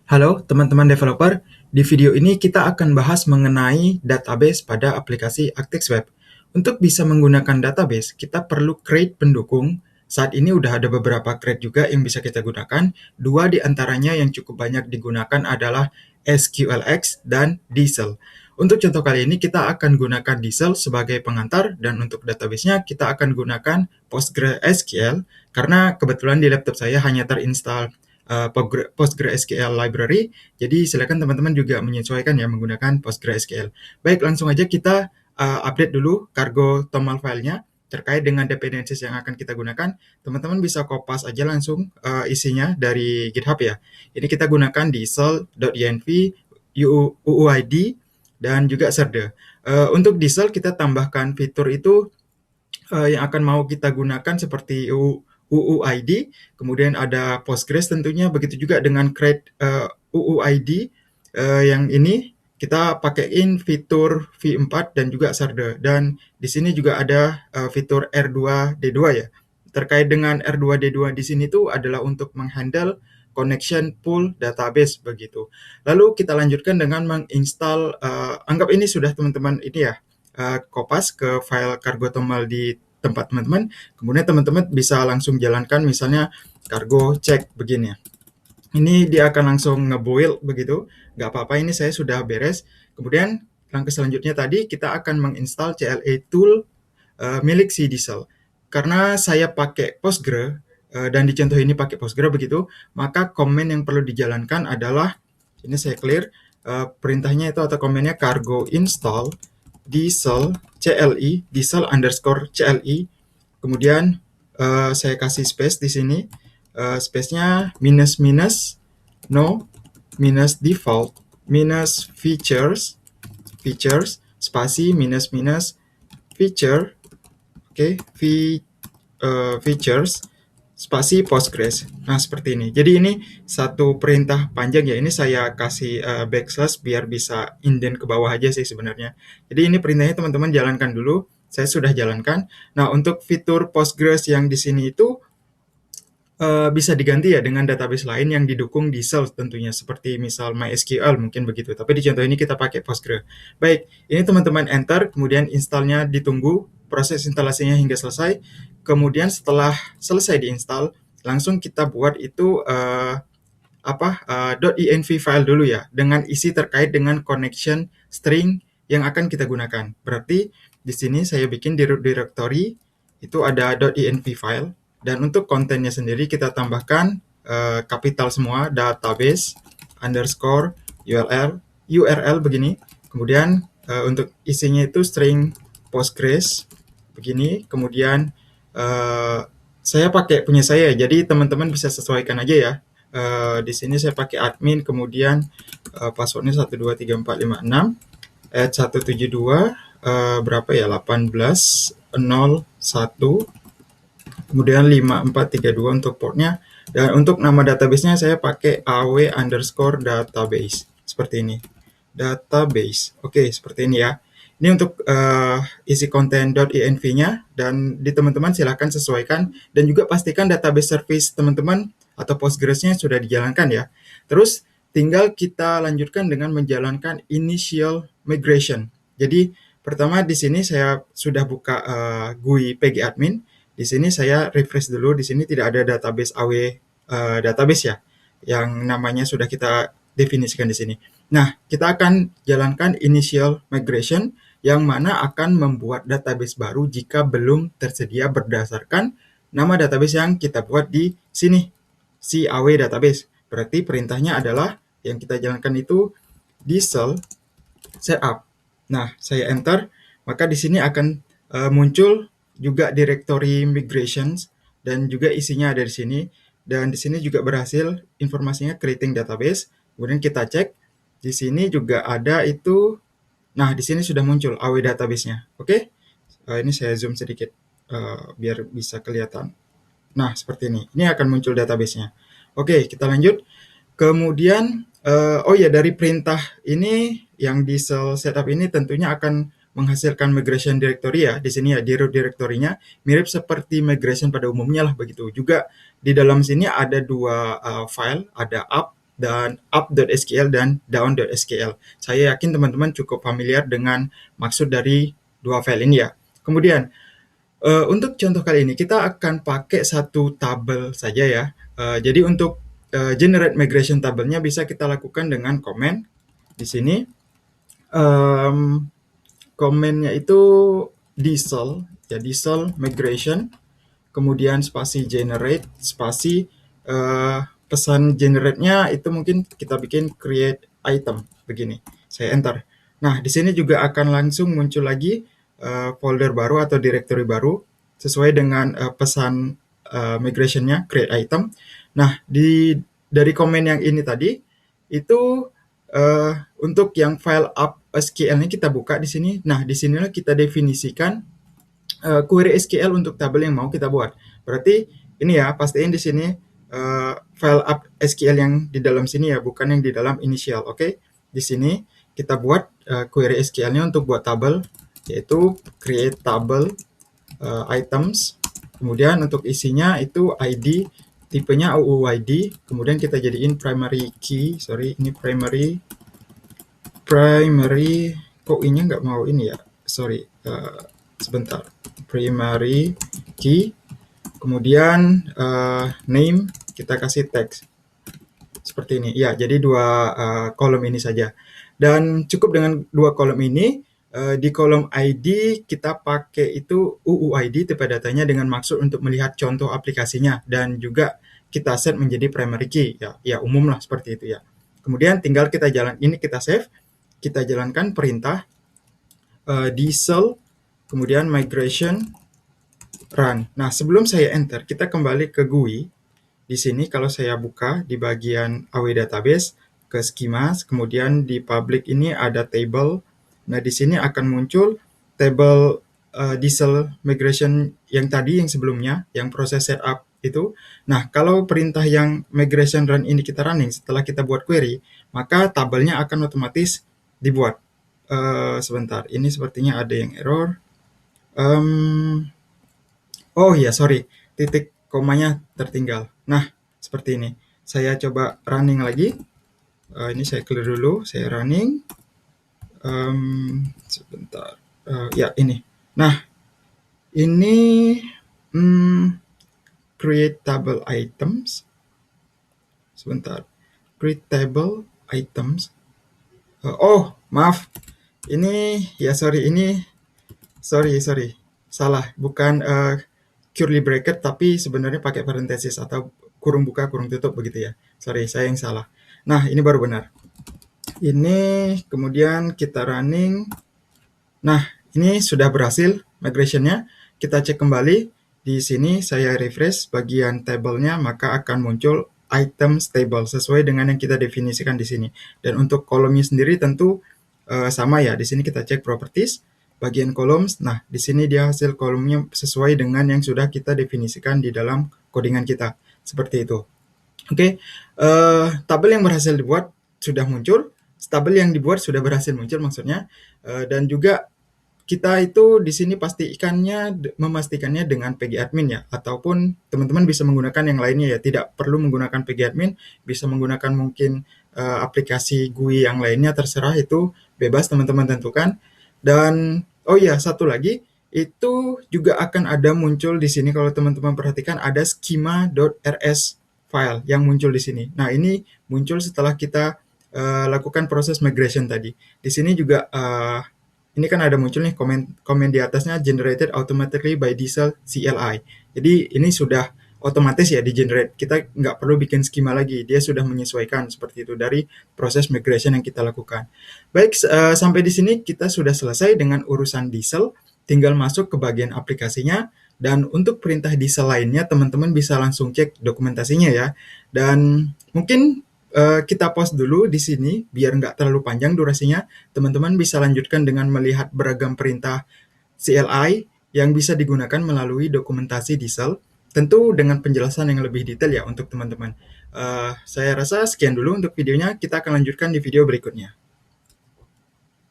Halo teman-teman developer, di video ini kita akan bahas mengenai database pada aplikasi ActixWeb. Untuk bisa menggunakan database, kita perlu create pendukung. Saat ini udah ada beberapa create juga yang bisa kita gunakan. Dua di antaranya yang cukup banyak digunakan adalah SQLX dan Diesel. Untuk contoh kali ini kita akan gunakan Diesel sebagai pengantar dan untuk database-nya kita akan gunakan PostgreSQL karena kebetulan di laptop saya hanya terinstall PostgreSQL library. Jadi silakan teman-teman juga menyesuaikan ya menggunakan PostgreSQL. Baik, langsung aja kita update dulu cargo toml filenya terkait dengan dependencies yang akan kita gunakan. Teman-teman bisa kopas aja langsung isinya dari GitHub ya. Ini kita gunakan diesel.env, UUID, dan juga serde. Untuk diesel kita tambahkan fitur itu yang akan mau kita gunakan seperti UUID, kemudian ada Postgres tentunya, begitu juga dengan create UUID yang ini kita pakaiin fitur V4 dan juga serde, dan di sini juga ada fitur R2D2 ya. Terkait dengan R2D2 di sini tuh adalah untuk menghandle connection pool database begitu. Lalu kita lanjutkan dengan menginstal, anggap ini sudah teman-teman ini ya, kopas ke file cargo toml di tempat teman-teman, kemudian teman-teman bisa langsung jalankan misalnya cargo check begini ya. Ini dia akan langsung ngeboil begitu, nggak apa-apa, ini saya sudah beres. Kemudian langkah selanjutnya tadi kita akan menginstal CLA tool milik si Diesel. Karena saya pakai Postgre dan di contoh ini pakai Postgre begitu, maka komen yang perlu dijalankan adalah, ini saya clear, perintahnya itu atau komennya cargo install diesel CLI, diesel underscore CLI, kemudian saya kasih space di sini, space-nya minus minus no minus default minus features spasi minus minus feature, oke, features spasi Postgres. Nah, seperti ini. Jadi ini satu perintah panjang ya. Ini saya kasih backslash biar bisa indent ke bawah aja sih sebenarnya. Jadi ini perintahnya teman-teman jalankan dulu. Saya sudah jalankan. Nah, untuk fitur Postgres yang di sini itu bisa diganti ya dengan database lain yang didukung Diesel tentunya, seperti misal MySQL mungkin begitu. Tapi di contoh ini kita pakai Postgre. Baik, ini teman-teman enter, kemudian installnya ditunggu, proses instalasinya hingga selesai. Kemudian setelah selesai diinstal, langsung kita buat itu .env file dulu ya, dengan isi terkait dengan connection string yang akan kita gunakan. Berarti di sini saya bikin di root directory itu ada .env file, dan untuk kontennya sendiri kita tambahkan kapital semua, database underscore URL begini. Kemudian untuk isinya itu string Postgres begini. Kemudian saya pakai punya saya, jadi teman-teman bisa sesuaikan aja ya. Di sini saya pakai admin, kemudian passwordnya 1234566 @172 berapa ya, 1801, kemudian 5432 untuk portnya, dan untuk nama database-nya saya pakai aw underscore database seperti ini, database. Oke, seperti ini ya. Ini untuk isi konten .env-nya, dan di teman-teman silahkan sesuaikan dan juga pastikan database service teman-teman atau Postgres-nya sudah dijalankan ya. Terus tinggal kita lanjutkan dengan menjalankan initial migration. Jadi pertama di sini saya sudah buka GUI pgadmin. Di sini saya refresh dulu. Di sini tidak ada database aw database ya, yang namanya sudah kita definisikan di sini. Nah, kita akan jalankan initial migration yang mana akan membuat database baru jika belum tersedia berdasarkan nama database yang kita buat di sini, si aw database. Berarti perintahnya adalah yang kita jalankan itu diesel setup. Nah, saya enter, maka di sini akan muncul juga directory migrations dan juga isinya ada di sini. Dan di sini juga berhasil informasinya creating database. Kemudian kita cek, di sini juga ada itu. Nah, di sini sudah muncul aw database-nya. Oke, ini saya zoom sedikit biar bisa kelihatan. Nah, seperti ini. Ini akan muncul database-nya. Oke, kita lanjut. Kemudian, oh ya, dari perintah ini yang di cell setup ini tentunya akan menghasilkan migration directory ya. Di sini ya, di root directory-nya mirip seperti migration pada umumnya lah begitu. Juga di dalam sini ada dua file, ada app dan up.sql dan down.sql. Saya yakin teman-teman cukup familiar dengan maksud dari dua file ini ya. Kemudian untuk contoh kali ini kita akan pakai satu tabel saja ya. Jadi untuk generate migration tabelnya bisa kita lakukan dengan comment di sini. Komennya itu diesel ya, diesel migration, kemudian spasi generate, spasi pesan generate-nya itu mungkin kita bikin create item begini. Saya enter. Nah, di sini juga akan langsung muncul lagi folder baru atau directory baru sesuai dengan pesan migration-nya create item. Nah, dari komen yang ini tadi itu untuk yang file up SQL-nya kita buka di sini. Nah, di sinilah kita definisikan query SQL untuk tabel yang mau kita buat. Berarti ini ya, pastiin di sini file up SQL yang di dalam sini ya, bukan yang di dalam initial. Oke, di sini kita buat query SQL-nya untuk buat tabel, yaitu create table items. Kemudian untuk isinya itu ID, tipenya OOID. Kemudian kita jadiin primary key. Sorry, ini primary. Kok ini nggak mau ini ya? Sorry, sebentar. Primary key. Kemudian name kita kasih text seperti ini. Ya, jadi dua kolom ini saja. Dan cukup dengan dua kolom ini. Di kolom ID kita pakai itu UUID tipe datanya dengan maksud untuk melihat contoh aplikasinya, dan juga kita set menjadi primary key ya umum lah seperti itu ya. Kemudian tinggal kita kita save, kita jalankan perintah diesel, kemudian migration run. Nah, sebelum saya enter, kita kembali ke GUI. Di sini kalau saya buka di bagian AW database ke schemas, kemudian di public ini ada table. Nah, di sini akan muncul table diesel migration yang tadi, yang sebelumnya, yang proses setup itu. Nah, kalau perintah yang migration run ini kita running setelah kita buat query, maka tabelnya akan otomatis dibuat. Sebentar, ini sepertinya ada yang error. Oh ya, sorry, titik komanya tertinggal. Nah, seperti ini. Saya coba running lagi. Ini saya clear dulu, saya running. Sebentar. Ya, ini. Nah, ini create table items. Sebentar. Create table items. Oh, maaf. Ini, ya sorry, ini. Sorry. Salah. Bukan curly bracket, tapi sebenarnya pakai parenthesis atau kurung buka, kurung tutup begitu ya. Sorry, saya yang salah. Nah, ini baru benar. Ini kemudian kita running. Nah, ini sudah berhasil migration-nya. Kita cek kembali. Di sini saya refresh bagian tabelnya, maka akan muncul items table sesuai dengan yang kita definisikan di sini. Dan untuk kolomnya sendiri tentu sama ya. Di sini kita cek properties, bagian columns. Nah, di sini dia hasil kolomnya sesuai dengan yang sudah kita definisikan di dalam codingan kita. Seperti itu. Oke, tabel yang berhasil dibuat sudah muncul. Tabel yang dibuat sudah berhasil muncul maksudnya, dan juga kita itu di sini memastikannya dengan pgadmin ya, ataupun teman-teman bisa menggunakan yang lainnya ya, tidak perlu menggunakan pgadmin, bisa menggunakan mungkin aplikasi GUI yang lainnya, terserah, itu bebas teman-teman tentukan. Dan oh ya, satu lagi, itu juga akan ada muncul di sini kalau teman-teman perhatikan ada schema.rs file yang muncul di sini. Nah, ini muncul setelah kita lakukan proses migration tadi. Di sini juga ini kan ada muncul nih komen di atasnya generated automatically by diesel CLI. Jadi ini sudah otomatis ya di generate. Kita nggak perlu bikin skema lagi. Dia sudah menyesuaikan seperti itu dari proses migration yang kita lakukan. Baik, sampai di sini kita sudah selesai dengan urusan diesel. Tinggal masuk ke bagian aplikasinya. Dan untuk perintah diesel lainnya, teman-teman bisa langsung cek dokumentasinya ya. Dan mungkin kita pause dulu di sini biar nggak terlalu panjang durasinya. Teman-teman bisa lanjutkan dengan melihat beragam perintah CLI yang bisa digunakan melalui dokumentasi diesel, tentu dengan penjelasan yang lebih detail ya untuk teman-teman. Saya rasa sekian dulu untuk videonya. Kita akan lanjutkan di video berikutnya.